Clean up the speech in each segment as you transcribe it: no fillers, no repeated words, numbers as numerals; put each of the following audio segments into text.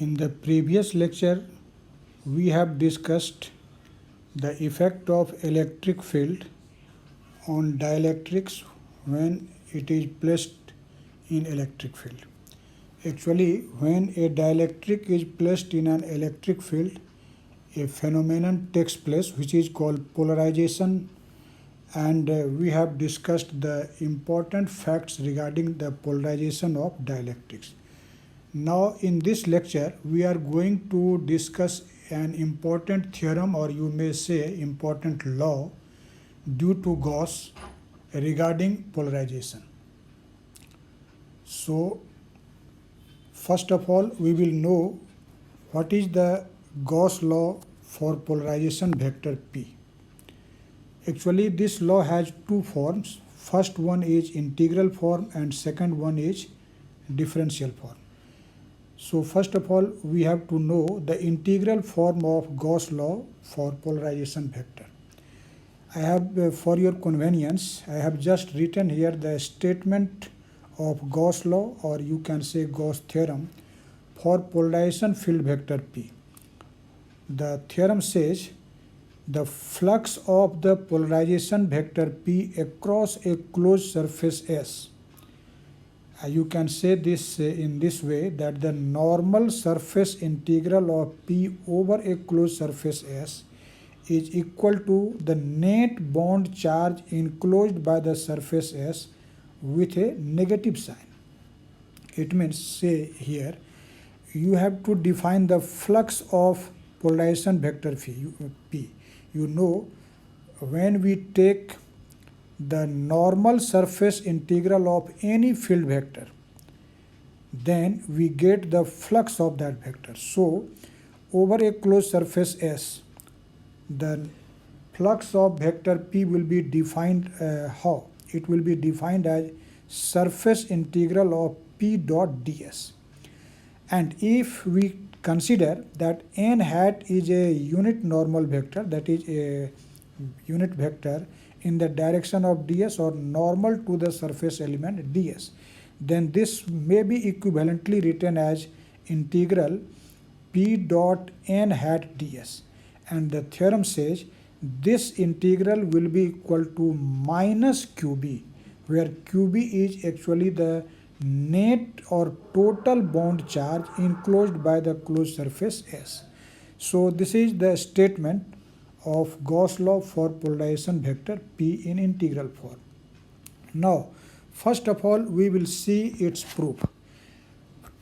In the previous lecture, we have discussed the effect of electric field on dielectrics when it is placed in electric field. Actually, when a dielectric is placed in an electric field, a phenomenon takes place which is called polarization, and we have discussed the important facts regarding the polarization of dielectrics. Now in this lecture we are going to discuss an important theorem, or you may say important law, due to Gauss regarding polarization. So first of all we will know what is the Gauss law for polarization vector P. Actually this law has two forms. First one is integral form and second one is differential form. So first of all we have to know the integral form of Gauss law for polarization vector. I have for your convenience I have just written here the statement of Gauss law, or you can say Gauss theorem, for polarization field vector P. The theorem says the flux of the polarization vector P across a closed surface S. You can say this in this way, that the normal surface integral of P over a closed surface S is equal to the net bond charge enclosed by the surface S with a negative sign. It means, say here, you have to define the flux of polarization vector P. You know, when we take the normal surface integral of any field vector, then we get the flux of that vector. So over a closed surface S, the flux of vector P will be defined how? It will be defined as surface integral of P dot ds. And if we consider that n hat is a unit normal vector, that is a unit vector in the direction of ds or normal to the surface element ds, then this may be equivalently written as integral P dot n hat ds. And the theorem says this integral will be equal to minus QB, where QB is actually the net or total bond charge enclosed by the closed surface S. So this is the statement of Gauss law for polarization vector P in integral form. Now first of all we will see its proof.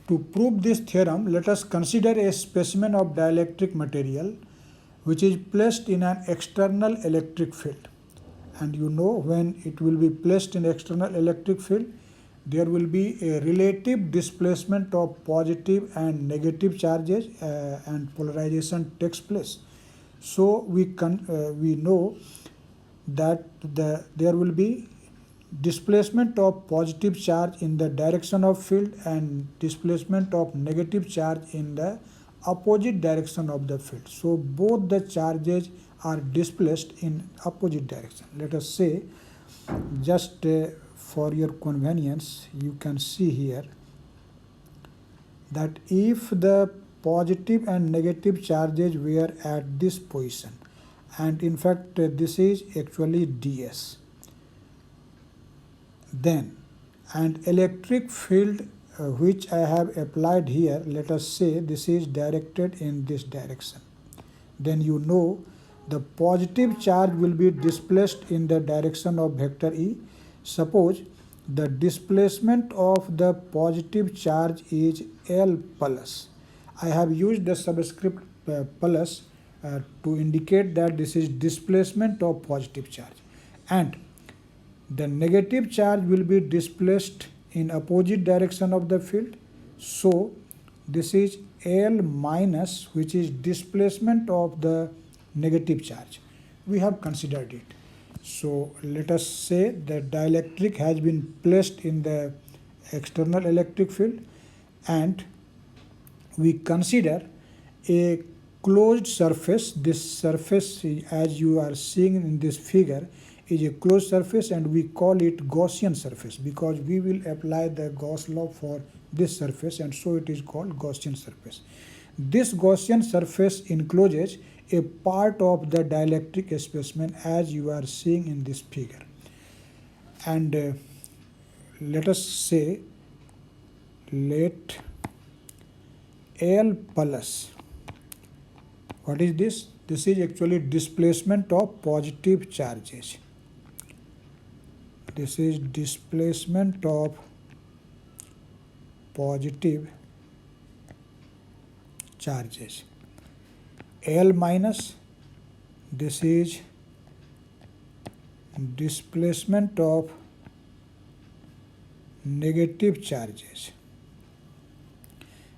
To prove this theorem, let us consider a specimen of dielectric material which is placed in an external electric field. And you know, when it will be placed in external electric field, there will be a relative displacement of positive and negative charges and polarization takes place. So we know that there will be displacement of positive charge in the direction of field and displacement of negative charge in the opposite direction of the field. So both the charges are displaced in opposite direction. Let us say, just for your convenience, you can see here that if the positive and negative charges were at this position, and in fact this is actually ds, then and electric field which I have applied here, let us say this is directed in this direction, then you know the positive charge will be displaced in the direction of vector E. Suppose the displacement of the positive charge is L plus. I have used the subscript plus to indicate that this is displacement of positive charge, and the negative charge will be displaced in opposite direction of the field. So this is L minus, which is displacement of the negative charge. We have considered it. So let us say the dielectric has been placed in the external electric field, and we consider a closed surface. This surface, as you are seeing in this figure, is a closed surface, and we call it Gaussian surface because we will apply the Gauss law for this surface, and so it is called Gaussian surface. This Gaussian surface encloses a part of the dielectric specimen as you are seeing in this figure. And let us say let L plus, what is this? This is actually displacement of positive charges. This is displacement of positive charges. L minus, this is displacement of negative charges.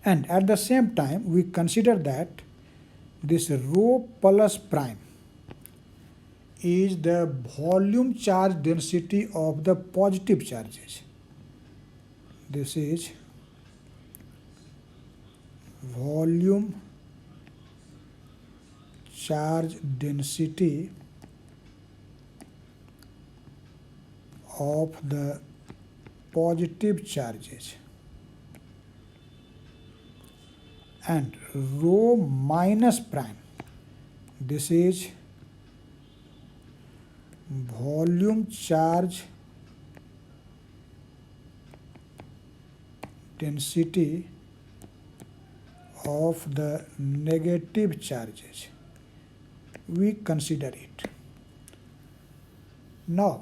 And at the same time, we consider that this rho plus prime is the volume charge density of the positive charges. This is volume charge density of the positive charges, and rho minus prime, this is volume charge density of the negative charges. We consider it. Now,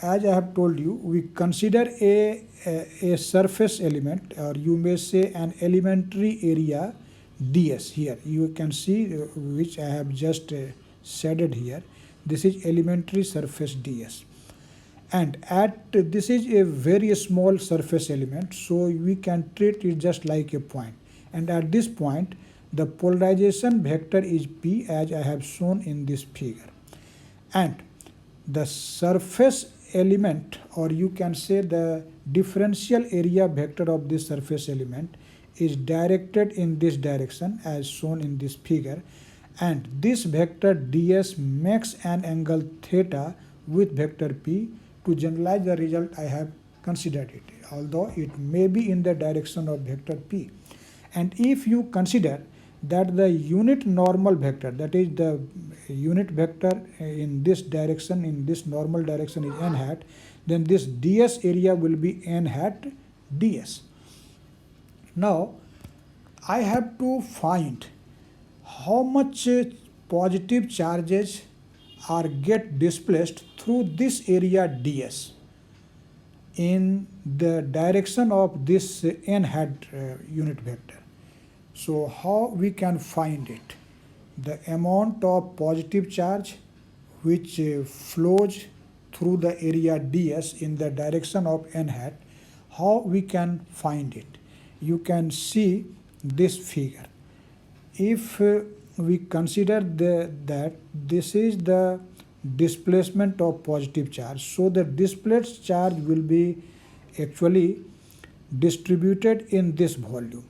as I have told you, we consider a surface element, or you may say an elementary area ds. Here you can see which I have just shaded here. This is elementary surface ds, and this is a very small surface element, so we can treat it just like a point. And at this point, the polarization vector is p, as I have shown in this figure, and the surface element, or you can say the differential area vector of this surface element, is directed in this direction as shown in this figure, and this vector ds makes an angle theta with vector p. To generalize the result, I have considered it, although it may be in the direction of vector p. And if you consider that the unit normal vector, that is the unit vector in this direction, in this normal direction is n hat, then this ds area will be n hat ds. Now, I have to find how much positive charges are get displaced through this area ds in the direction of this n hat unit vector. So how we can find it? The amount of positive charge which flows through the area ds in the direction of n hat, how we can find it? You can see this figure. If we consider that this is the displacement of positive charge, so the displaced charge will be actually distributed in this volume.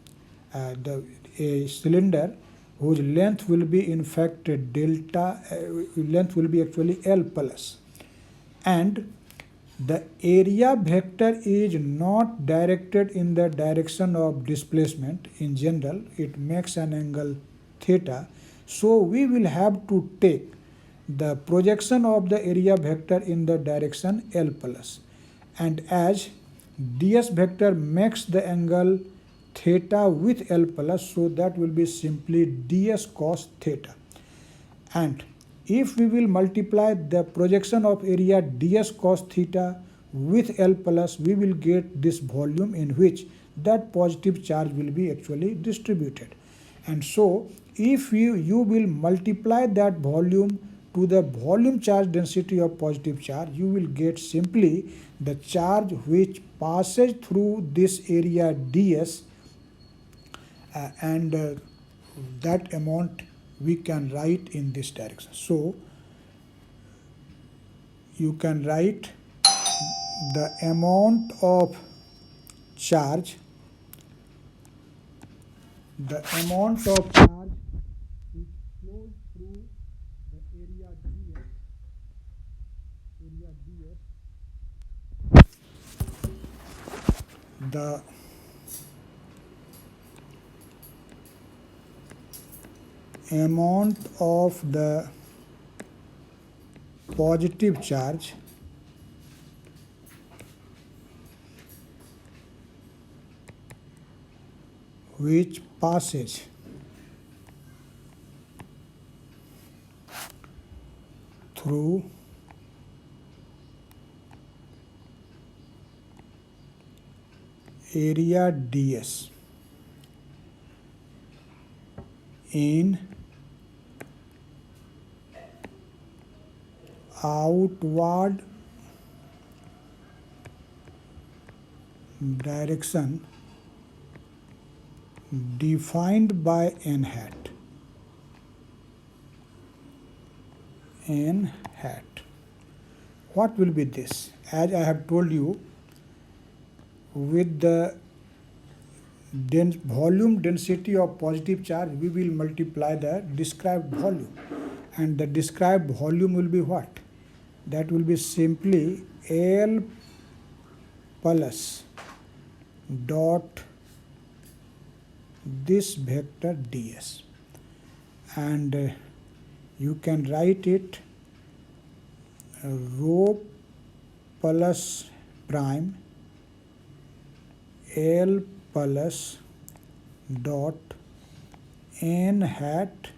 A cylinder whose length will be in fact delta, length will be actually L plus, and the area vector is not directed in the direction of displacement. In general, it makes an angle theta, so we will have to take the projection of the area vector in the direction L plus, and as ds vector makes the angle theta with L plus, so that will be simply ds cos theta. And if we will multiply the projection of area ds cos theta with L plus, we will get this volume in which that positive charge will be actually distributed. And so if you will multiply that volume to the volume charge density of positive charge, you will get simply the charge which passes through this area ds, and that amount we can write in this direction. So you can write the amount of charge, which flows through the area ds area ds, the amount of the positive charge which passes through area ds in outward direction defined by n hat. N hat. What will be this? As I have told you, with the volume density of positive charge, we will multiply the described volume. And the described volume will be what? That will be simply L plus dot this vector ds. And you can write it rho plus prime L plus dot n hat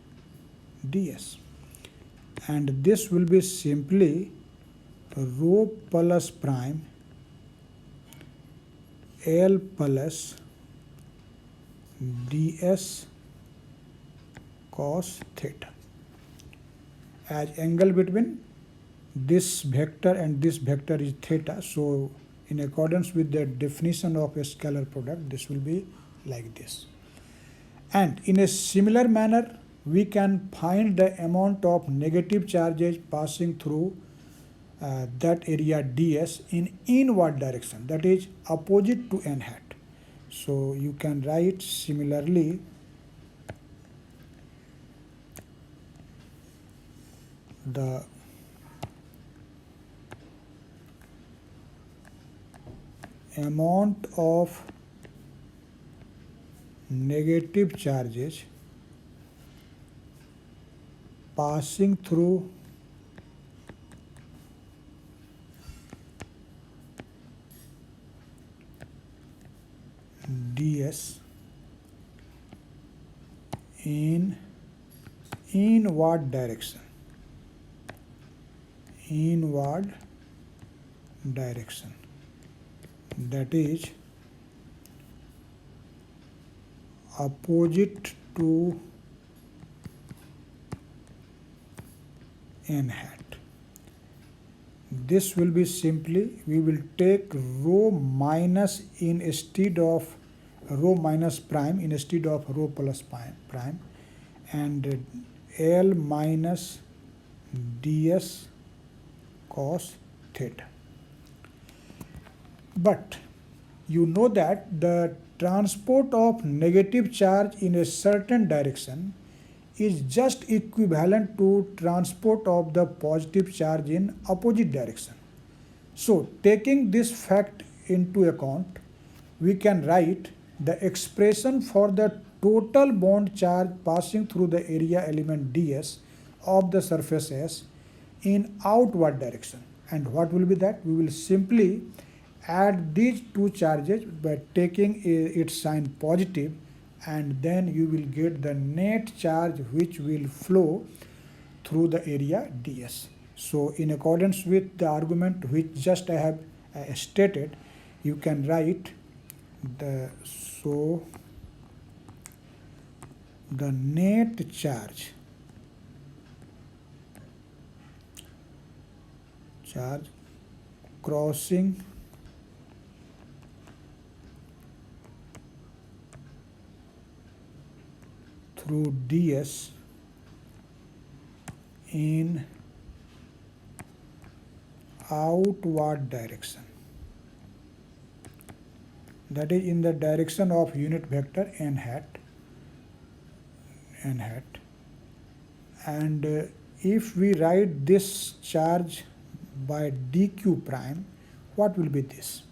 ds, and this will be simply rho plus prime L plus ds cos theta, as angle between this vector and this vector is theta. So in accordance with the definition of a scalar product, this will be like this. And in a similar manner, we can find the amount of negative charges passing through that area ds in inward direction, that is opposite to n hat. So you can write similarly the amount of negative charges passing through ds in inward direction. That is opposite to n hat. This will be simply, we will take rho minus instead of rho minus prime instead of rho plus prime, and L minus ds cos theta. But you know that the transport of negative charge in a certain direction is just equivalent to transport of the positive charge in opposite direction. So taking this fact into account, we can write the expression for the total bond charge passing through the area element ds of the surface S in outward direction. And what will be that? We will simply add these two charges by taking its sign positive, and then you will get the net charge which will flow through the area ds. So in accordance with the argument which just I have stated, you can write the net charge crossing through ds in outward direction, that is in the direction of unit vector n hat. And if we write this charge by dq prime, what will be this?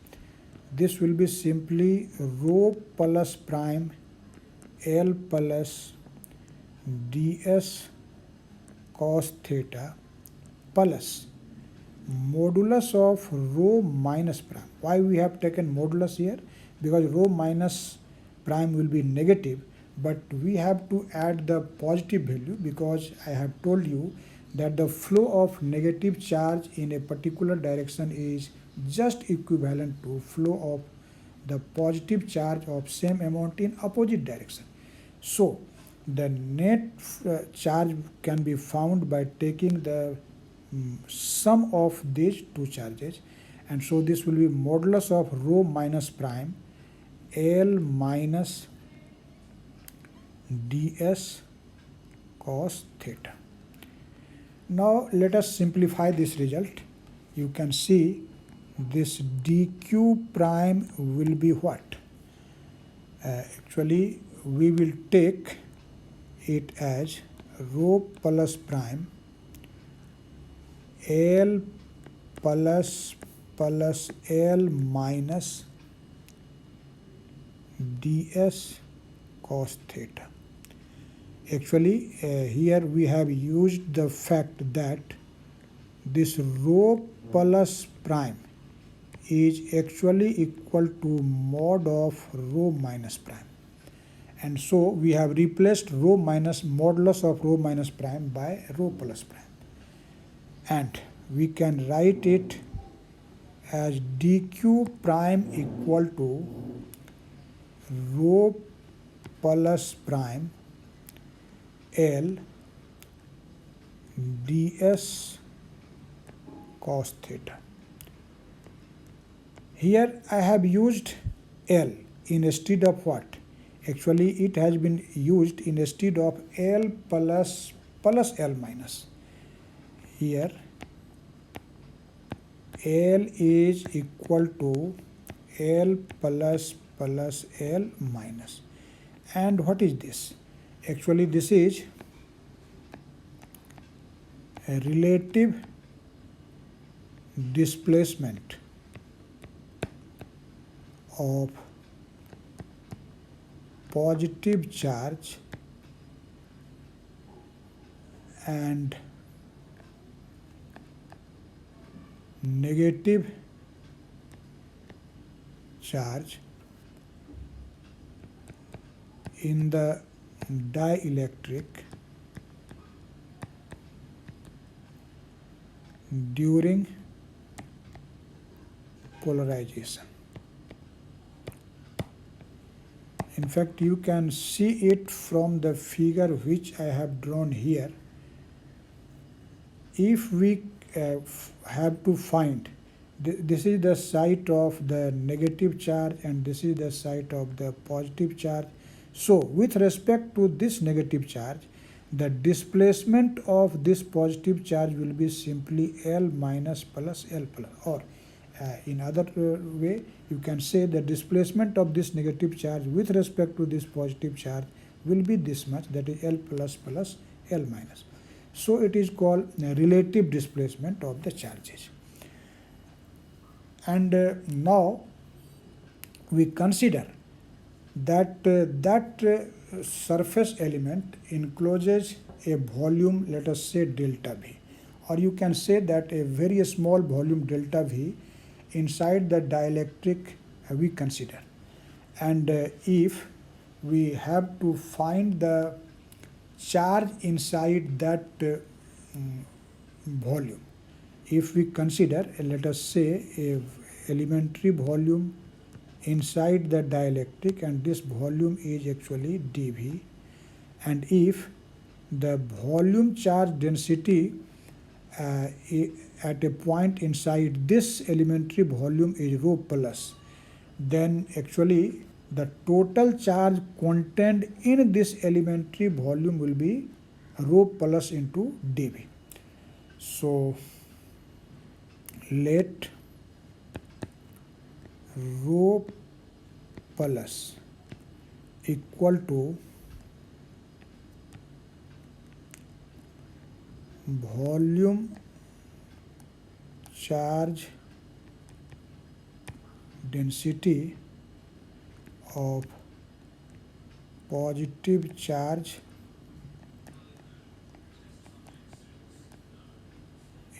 This will be simply rho plus prime L plus ds cos theta plus modulus of rho minus prime. Why we have taken modulus here? Because rho minus prime will be negative, but we have to add the positive value, because I have told you that the flow of negative charge in a particular direction is just equivalent to flow of the positive charge of same amount in opposite direction. So the net charge can be found by taking the sum of these two charges, and so this will be modulus of rho minus prime L minus ds cos theta. Now let us simplify this result. You can see this dq prime will be what? Actually we will take it as rho plus prime L plus L minus ds cos theta. Actually here we have used the fact that this rho plus prime is actually equal to mod of rho minus prime, and so we have replaced rho minus modulus of rho minus prime by rho plus prime, and we can write it as dq prime equal to rho plus prime L ds cos theta. Here I have used L instead of what? Actually it has been used instead of L plus L minus. Here L is equal to L plus L minus. And what is this? Actually this is a relative displacement of positive charge and negative charge in the dielectric during polarization. In fact, you can see it from the figure which I have drawn here. If we have to find, this is the site of the negative charge and this is the site of the positive charge. So with respect to this negative charge, the displacement of this positive charge will be simply L minus plus L plus, or in other way you can say the displacement of this negative charge with respect to this positive charge will be this much, that is L plus L minus. So it is called relative displacement of the charges. And now we consider that surface element encloses a volume, let us say delta V, or you can say that a very small volume delta V inside the dielectric we consider. And if we have to find the charge inside that volume, if we consider let us say a elementary volume inside the dielectric, and this volume is actually dV, and if the volume charge density at a point inside this elementary volume is rho plus, then actually the total charge contained in this elementary volume will be rho plus into dV. So let rho plus equal to volume charge density of positive charge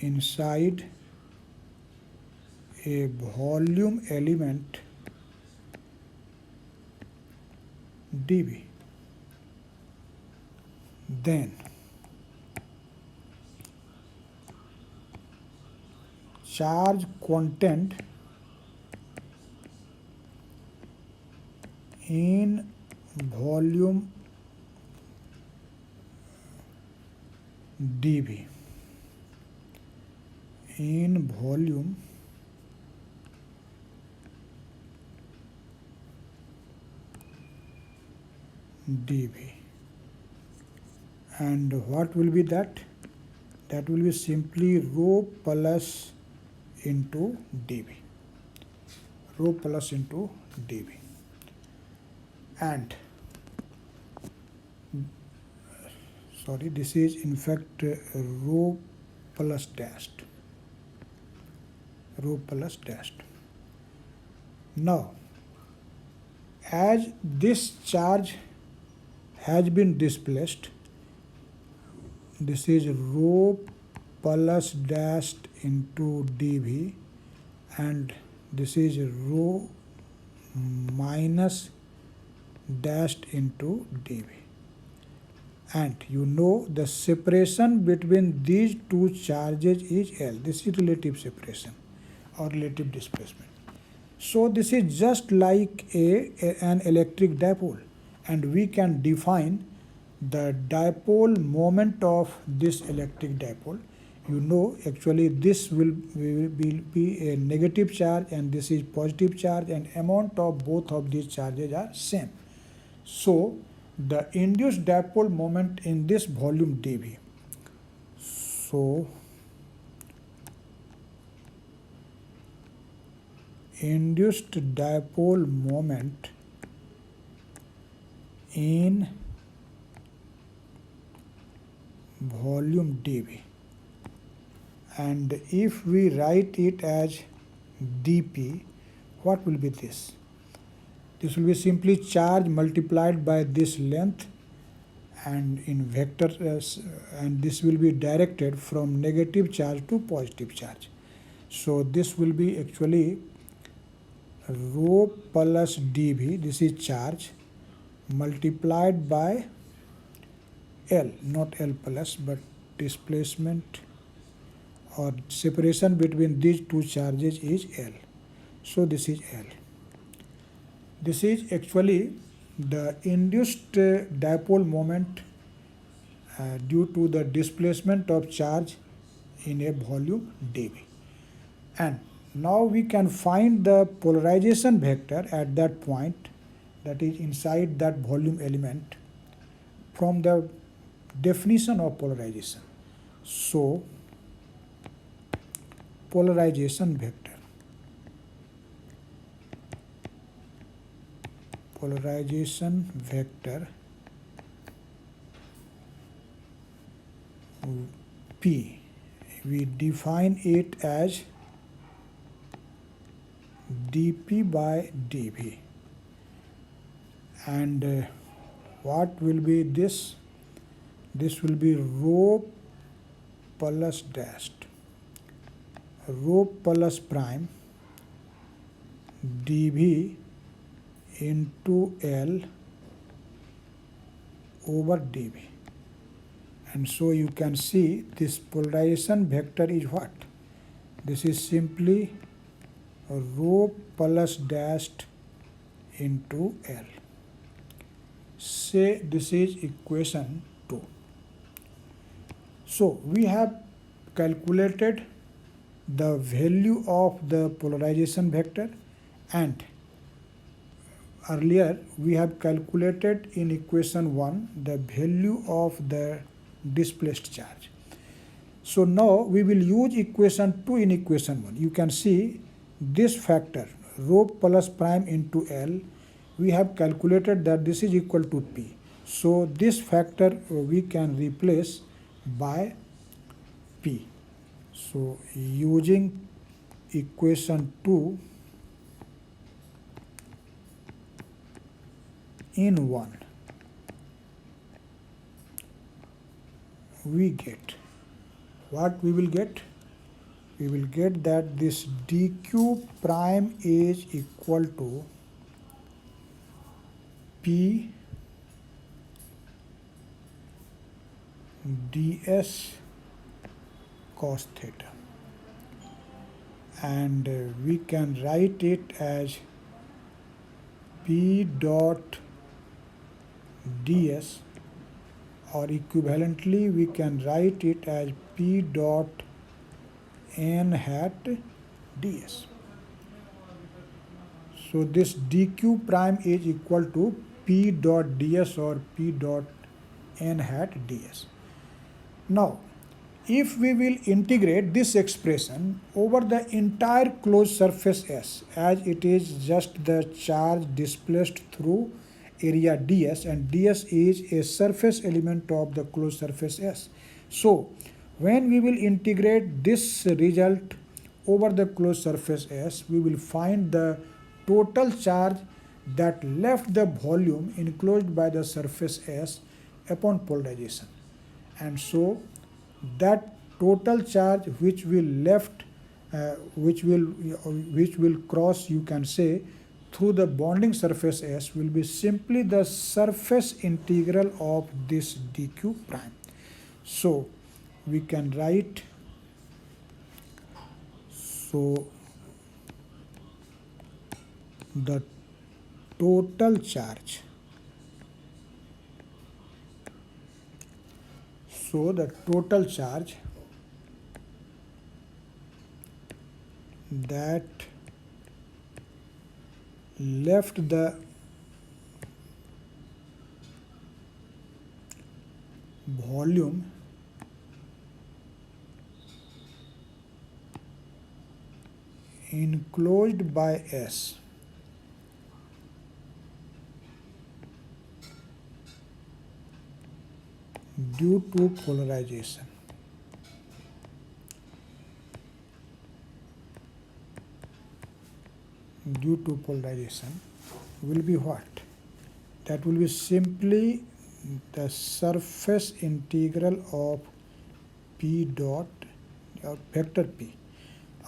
inside a volume element dV. Then charge content in volume dV, in volume dV. And what will be that? That will be simply rho plus into dV, rho plus into dV. And sorry, this is in fact rho plus dashed, rho plus dashed. Now, as this charge has been displaced, this is rho plus dashed into dV, and this is rho minus dashed into dV. And you know the separation between these two charges is L. This is relative separation or relative displacement. So this is just like an electric dipole, and we can define the dipole moment of this electric dipole. You know, actually this will be a negative charge and this is positive charge, and amount of both of these charges are same. So the induced dipole moment in this volume dV. So induced dipole moment in volume dV, and if we write it as dP, what will be this? This will be simply charge multiplied by this length and in vector, and this will be directed from negative charge to positive charge. So this will be actually rho plus dV, this is charge, multiplied by L, not L plus, but displacement or separation between these two charges is L. So this is L. This is actually the induced dipole moment due to the displacement of charge in a volume dV. And now we can find the polarization vector at that point, that is inside that volume element, from the definition of polarization. So polarization vector, polarization vector P, we define it as dP by dV. And what will be this? This will be rho plus dashed, rho plus prime dV into L over dV. And so you can see this polarization vector is what? This is simply rho plus dashed into L. Say this is equation 2. So we have calculated the value of the polarization vector, and earlier we have calculated in equation 1 the value of the displaced charge. So now we will use equation 2 in equation 1. You can see this factor rho plus prime into L, we have calculated that this is equal to P. So this factor we can replace by P. So using equation 2 in 1, we get what we will get? We will get that this dq prime is equal to p ds cos theta, and we can write it as p dot ds, or equivalently we can write it as p dot n hat ds. So this dq prime is equal to p dot ds or p dot n hat ds. Now, if we will integrate this expression over the entire closed surface S, as it is just the charge displaced through area ds, and ds is a surface element of the closed surface S. So, when we will integrate this result over the closed surface S, we will find the total charge that left the volume enclosed by the surface S upon polarization. And so that total charge which will cross, you can say, through the bonding surface S will be simply the surface integral of this dq prime. So we can write, so the total charge, that left the volume enclosed by S due to polarization will be what? That will be simply the surface integral of p dot or vector p,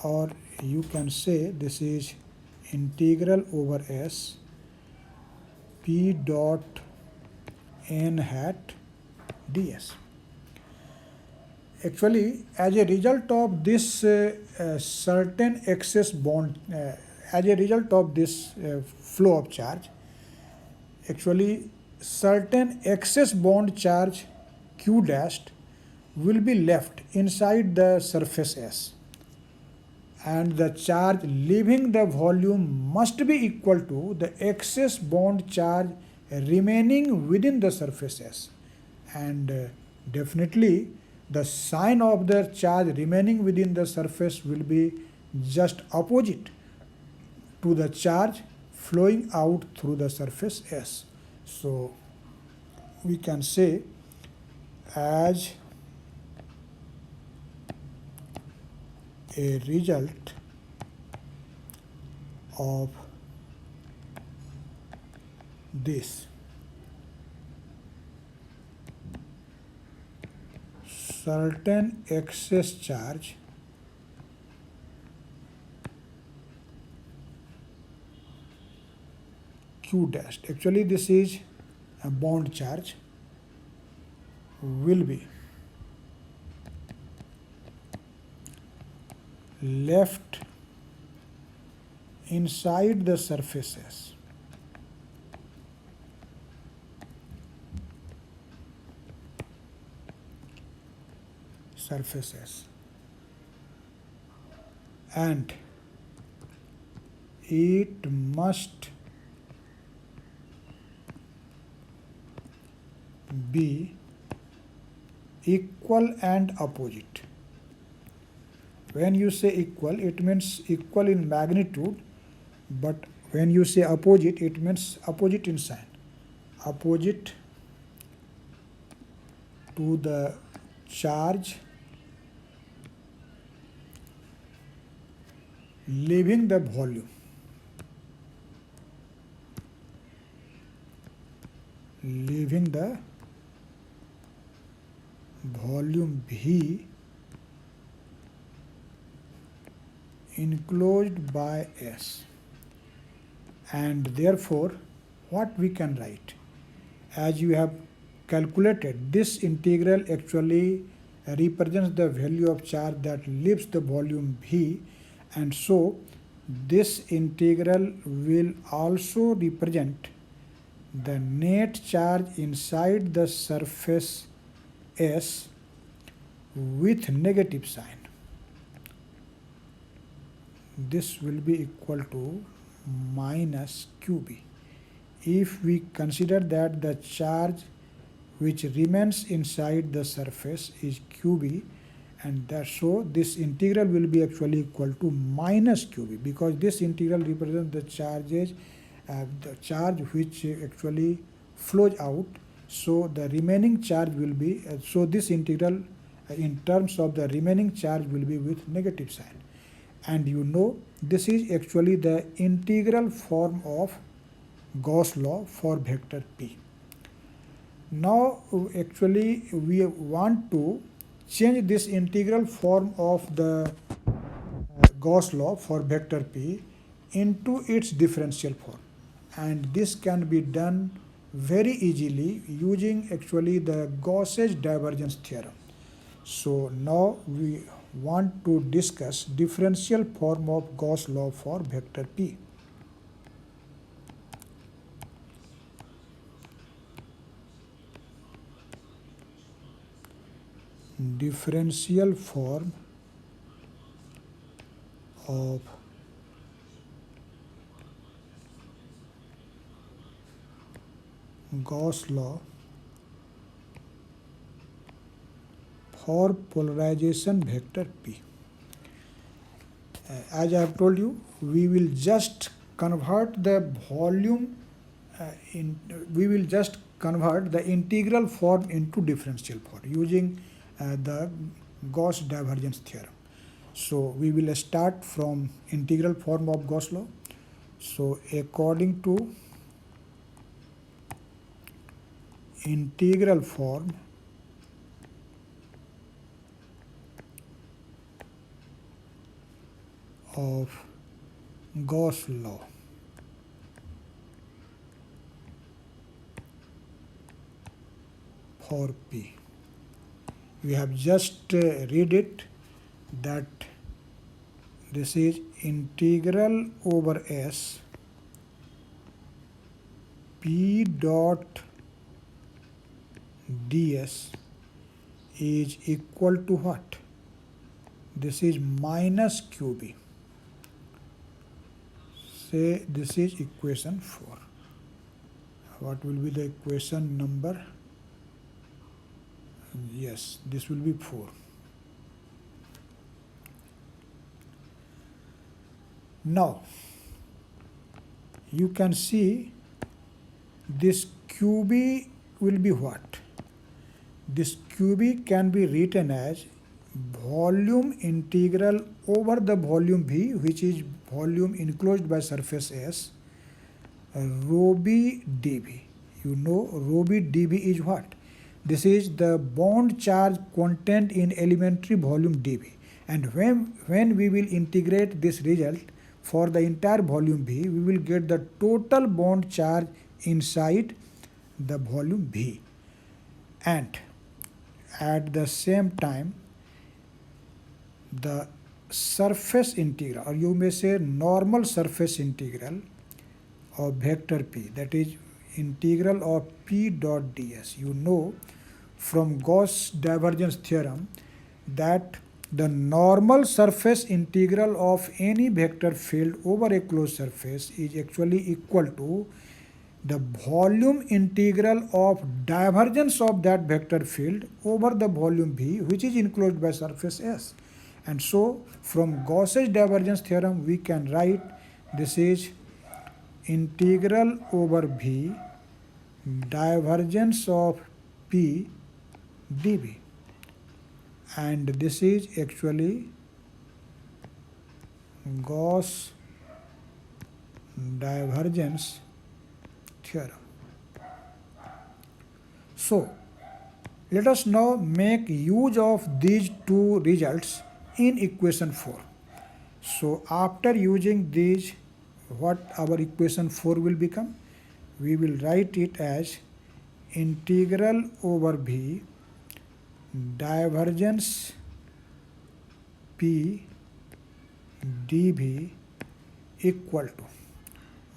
or you can say this is integral over S p dot n hat ds. Actually, as a result of this certain excess bond, as a result of this flow of charge, actually certain excess bond charge q dashed will be left inside the surface S, and the charge leaving the volume must be equal to the excess bond charge remaining within the surface S, and definitely the sign of the charge remaining within the surface will be just opposite to the charge flowing out through the surface S. So we can say, as a result of this, certain excess charge q dashed, actually this is a bond charge, will be left inside the surfaces and it must be equal and opposite. When you say equal, it means equal in magnitude, but when you say opposite, it means opposite in sign, opposite to the charge leaving the volume. Leaving the volume V enclosed by S. And therefore, what we can write? As you have calculated, this integral actually represents the value of charge that leaves the volume V, and so this integral will also represent the net charge inside the surface S with negative sign. This will be equal to minus QB. If we consider that the charge which remains inside the surface is QB, and that so this integral will be actually equal to minus QB, because this integral represents the charges, the charge which actually flows out. So the remaining charge will be, so this integral in terms of the remaining charge will be with negative sign. And you know, this is actually the integral form of Gauss law for vector P. Now actually we want to change this integral form of the Gauss law for vector P into its differential form, and this can be done very easily using actually the Gauss's divergence theorem. So now we want to discuss differential form of Gauss law for vector P. Differential form of Gauss law for polarization vector P. As I have told you, we will just convert the volume we will just convert the integral form into differential form using the Gauss divergence theorem. So we will start from integral form of Gauss law. So according to integral form of Gauss law, for P, we have just read it, that this is integral over S P dot ds is equal to what? This is minus QB. Say this is equation 4. What will be the equation number? Yes, this will be 4. Now you can see this QB will be what? This QB can be written as volume integral over the volume V, which is volume enclosed by surface S, rho B dV. You know, rho B dV is what? This is the bond charge content in elementary volume dV. And when we will integrate this result for the entire volume V, we will get the total bond charge inside the volume V. And at the same time, the surface integral, or you may say normal surface integral of vector P, that is integral of P dot ds. You know from Gauss divergence theorem that the normal surface integral of any vector field over a closed surface is actually equal to the volume integral of divergence of that vector field over the volume V, which is enclosed by surface S. And so from Gauss's divergence theorem we can write this is integral over V divergence of P dV, and this is actually Gauss divergence theorem. So, let us now make use of these two results in equation 4. So, after using these, what our equation 4 will become? We will write it as integral over V divergence P dV equal to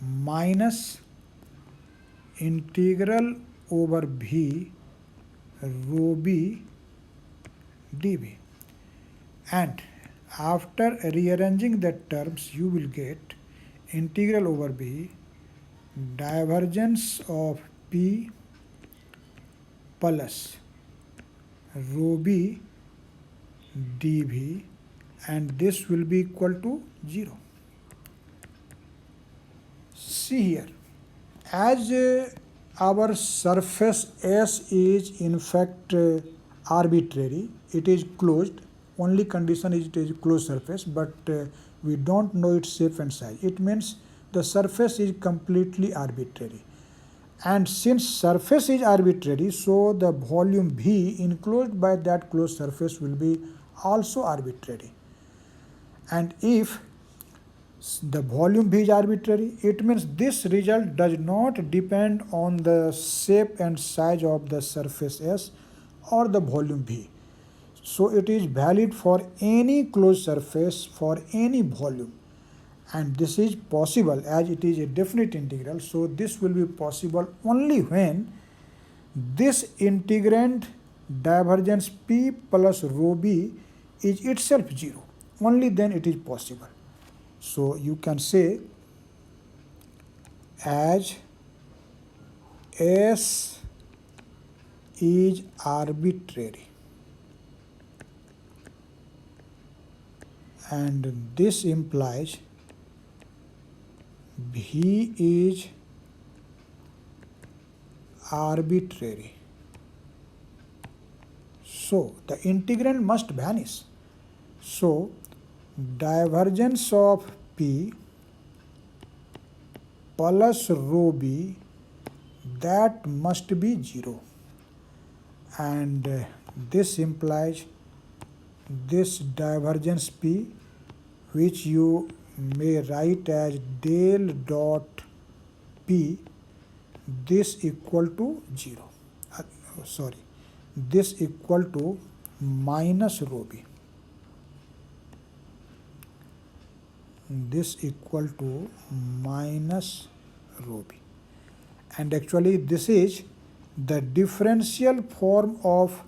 minus integral over V rho B dV. And after rearranging the terms, you will get integral over B divergence of P plus rho B dV, and this will be equal to 0. See here, as our surface S is in fact arbitrary, it is closed, only condition is it is closed surface, but we don't know its shape and size. It means the surface is completely arbitrary. And since surface is arbitrary, so the volume V enclosed by that closed surface will be also arbitrary. And if the volume V is arbitrary, it means this result does not depend on the shape and size of the surface S or the volume V. So it is valid for any closed surface for any volume. And this is possible as it is a definite integral. So this will be possible only when this integrand divergence P plus rho B is itself 0. Only then it is possible. So you can say as S is arbitrary and this implies V is arbitrary. So the integrand must vanish. So divergence of P plus rho B, that must be 0. And this implies this divergence P, which you may write as del dot P, this equal to 0. This equal to minus rho B. This equal to minus rho B. And actually this is the differential form of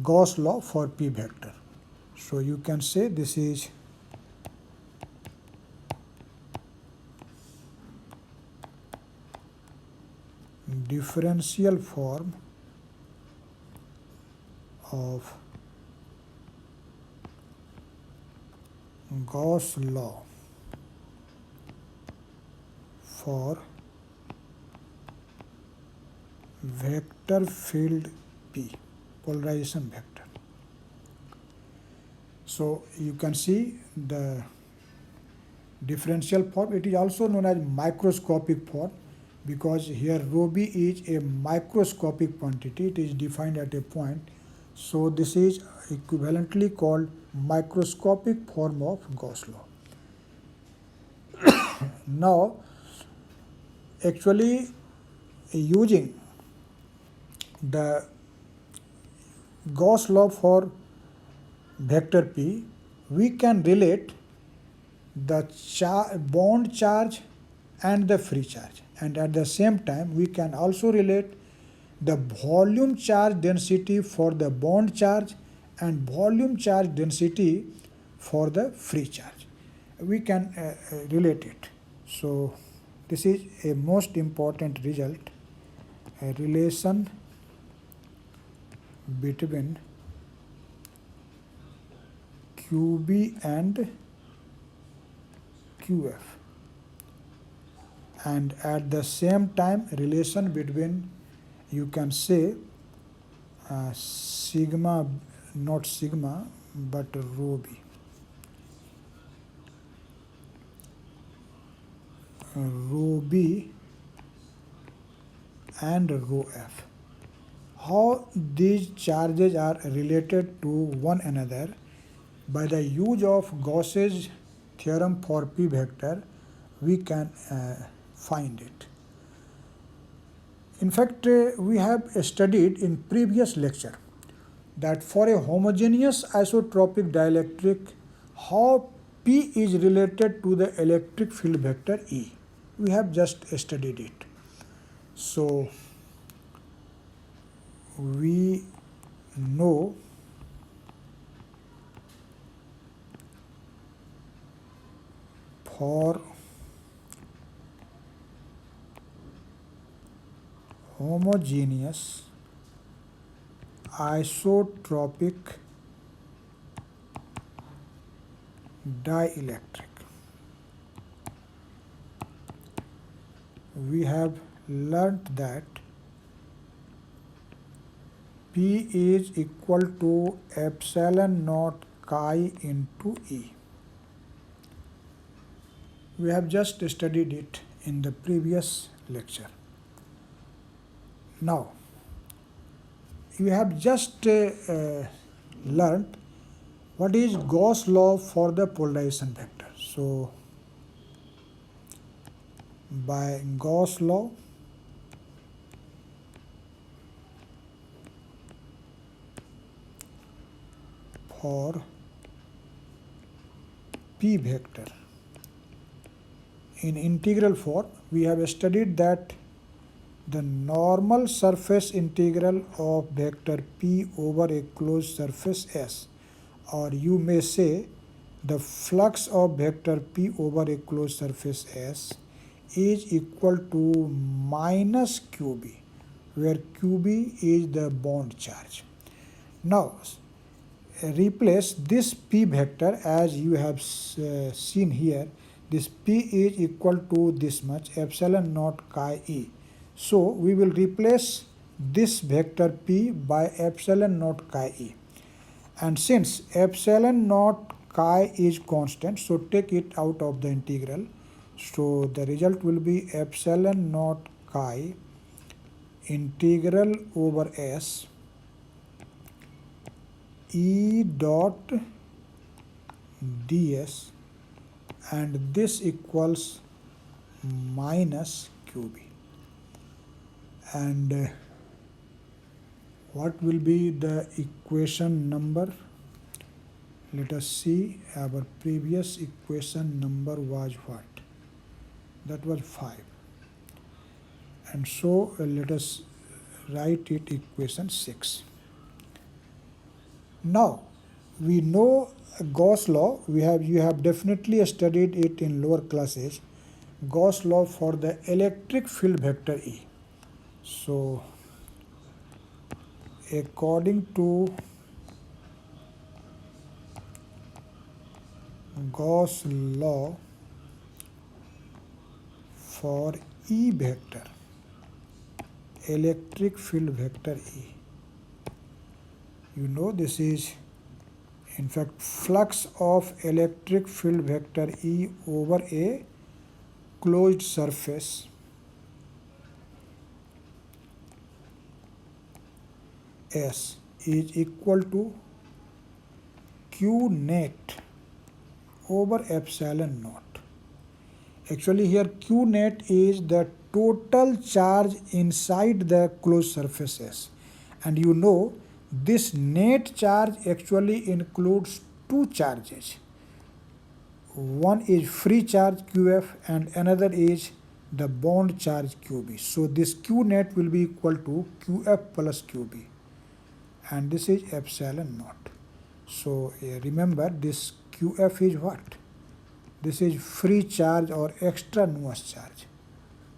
Gauss law for P vector. So you can say this is differential form of Gauss law for vector field P, polarization vector. So you can see the differential form. It is also known as microscopic form because here rho B is a microscopic quantity. It is defined at a point. So this is equivalently called microscopic form of Gauss law. Now, actually using the Gauss law for vector P, we can relate the bond charge and the free charge, and at the same time we can also relate the volume charge density for the bond charge and volume charge density for the free charge. We can relate it. So this is a most important result, a relation between QB and QF, and at the same time relation between, you can say sigma, not sigma, but rho B. rho B and rho F. How these charges are related to one another? By the use of Gauss's theorem for P vector, we can find it. In fact, we have studied in previous lecture that for a homogeneous isotropic dielectric, how P is related to the electric field vector E. We have just studied it. So, we know for homogeneous isotropic dielectric, we have learnt that P is equal to epsilon naught chi into E. We have just studied it in the previous lecture. Now, we have just learnt what is Gauss law for the polarization vector. So, by Gauss law, for P vector in integral form, we have studied that the normal surface integral of vector P over a closed surface S, or you may say the flux of vector P over a closed surface S, is equal to minus QB, where QB is the bond charge. Now, replace this P vector as you have seen here. This P is equal to this much, epsilon naught chi E. So, we will replace this vector P by epsilon naught chi E. And since epsilon naught chi is constant, so take it out of the integral. So, the result will be epsilon naught chi integral over S E dot ds, and this equals minus QB. And what will be the equation number? Let us see. Our previous equation number was what? That was 5. And so let us write it equation 6. Now, we know Gauss law. You have definitely studied it in lower classes. Gauss law for the electric field vector E. So, according to Gauss law for E vector, electric field vector E, you know this is in fact flux of electric field vector E over a closed surface S is equal to Q net over epsilon naught. Actually here Q net is the total charge inside the closed surface S, and you know this net charge actually includes two charges. One is free charge QF and another is the bond charge QB. So this Q net will be equal to QF plus QB, and this is epsilon naught. So remember this QF is what? This is free charge or extraneous charge.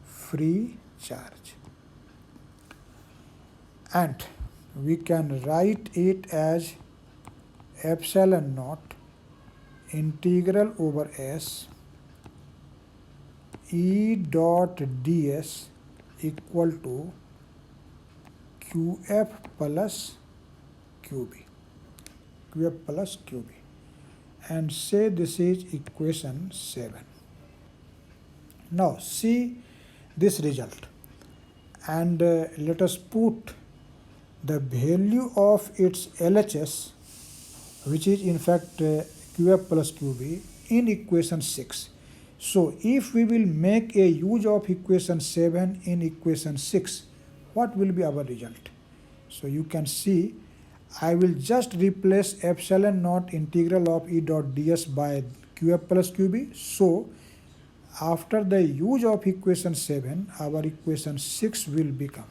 Free charge. And we can write it as epsilon naught integral over S E dot ds equal to QF plus QB. QF plus QB. And say this is equation 7. Now see this result, and let us put the value of its LHS, which is in fact QF plus QB, in equation 6. So if we will make a use of equation 7 in equation 6, what will be our result? So you can see I will just replace epsilon naught integral of E dot ds by QF plus QB. So after the use of equation 7, our equation 6 will become.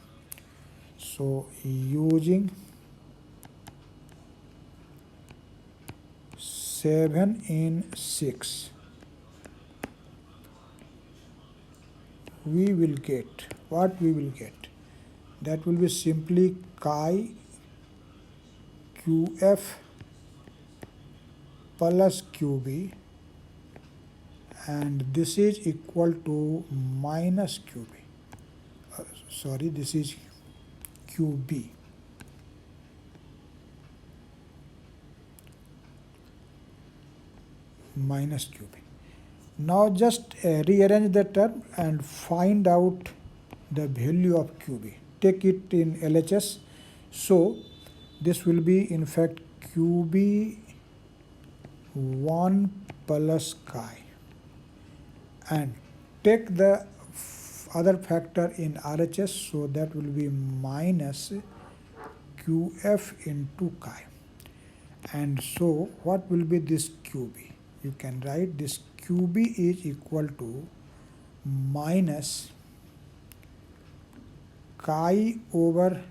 So using 7 in 6, we will get, what we will get? That will be simply chi QF plus QB, and this is equal to minus QB. Sorry, this is QB. Minus QB. Now just rearrange the term and find out the value of QB. Take it in LHS. So this will be in fact QB 1 plus chi, and take the other factor in RHS, so that will be minus QF into chi. And so what will be this QB? You can write this QB is equal to minus chi over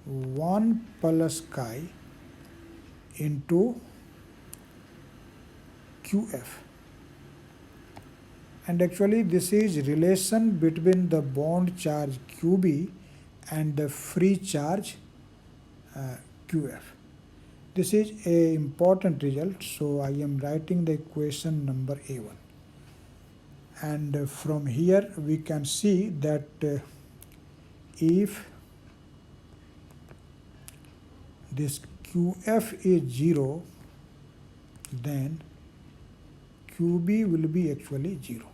1 plus chi into QF. And actually this is relation between the bond charge QB and the free charge QF. This is a important result, so I am writing the equation number A1. And from here we can see that if this QF is 0, then QB will be actually 0.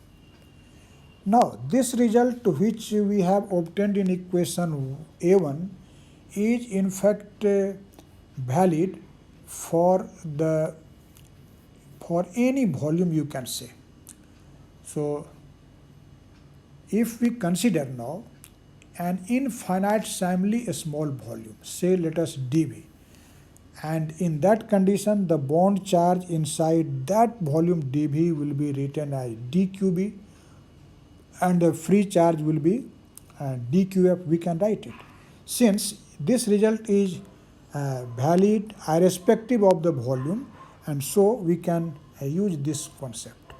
Now this result which we have obtained in equation A1 is in fact valid for any volume, you can say. So if we consider now an infinitesimally small volume, say let us dV, and in that condition the bond charge inside that volume dV will be written as dQB, and the free charge will be dQF. We can write it. Since this result is valid irrespective of the volume, and so we can use this concept.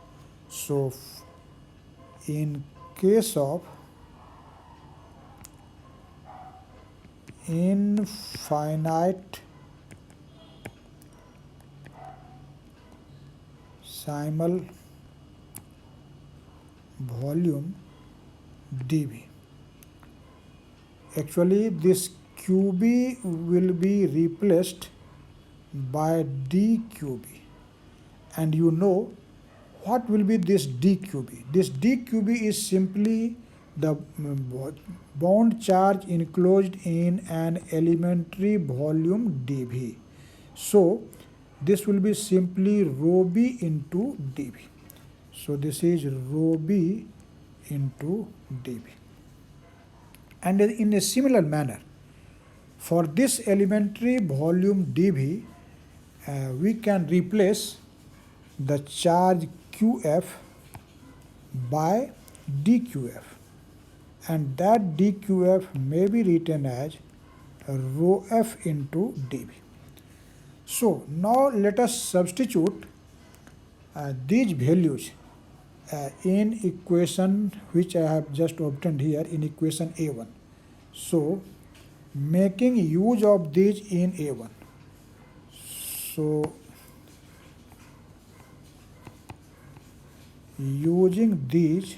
So in case of infinite simal volume dV, actually this QB will be replaced by dQB, and you know what will be this dQB? This dQB is simply the bond charge enclosed in an elementary volume dV. So this will be simply rho b into dV. So this is rho b into dV. And in a similar manner, for this elementary volume dV, we can replace the charge QF by dQF, and that dQF may be written as rho f into dV. So now let us substitute these values in equation which I have just obtained here in equation A1. So making use of these in A1. So using these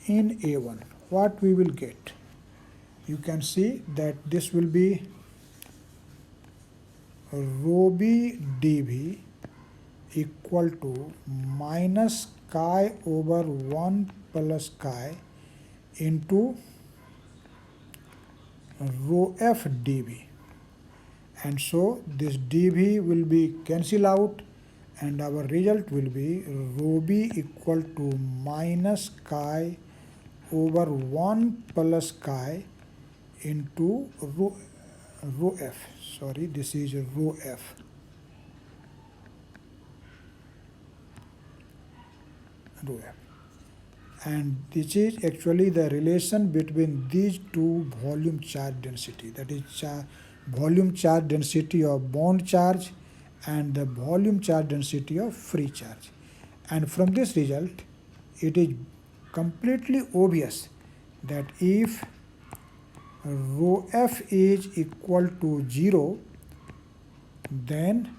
in A1, what we will get? You can see that this will be rho b dV equal to minus chi over 1 plus chi into rho f dv. And so this dv will be cancel out and our result will be rho b equal to minus chi over 1 plus chi into rho f. Sorry, this is rho f. Rho f. And this is actually the relation between these two volume charge density, that is volume charge density of bond charge and the volume charge density of free charge. And from this result, it is completely obvious that if rho f is equal to 0, then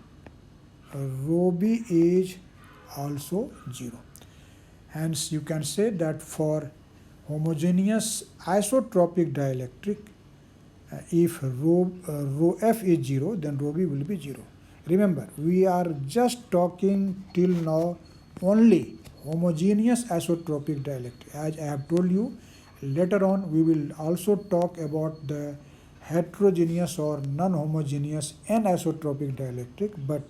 rho b is also 0. Hence, you can say that for homogeneous isotropic dielectric, if rho f is 0, then rho b will be 0. Remember, we are just talking till now only homogeneous isotropic dielectric. As I have told you, later on we will also talk about the heterogeneous or non-homogeneous anisotropic dielectric, but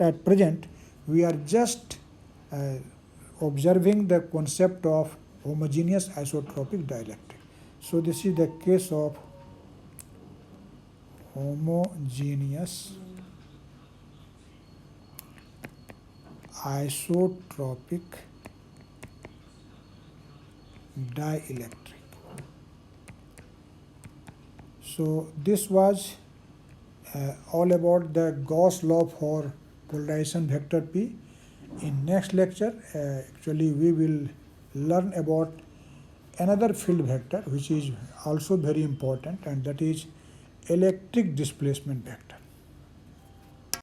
at present we are just observing the concept of homogeneous isotropic dielectric. So this is the case of homogeneous isotropic dielectric. So this was all about the Gauss law for polarization vector P. In next lecture, actually we will learn about another field vector which is also very important, and that is electric displacement vector.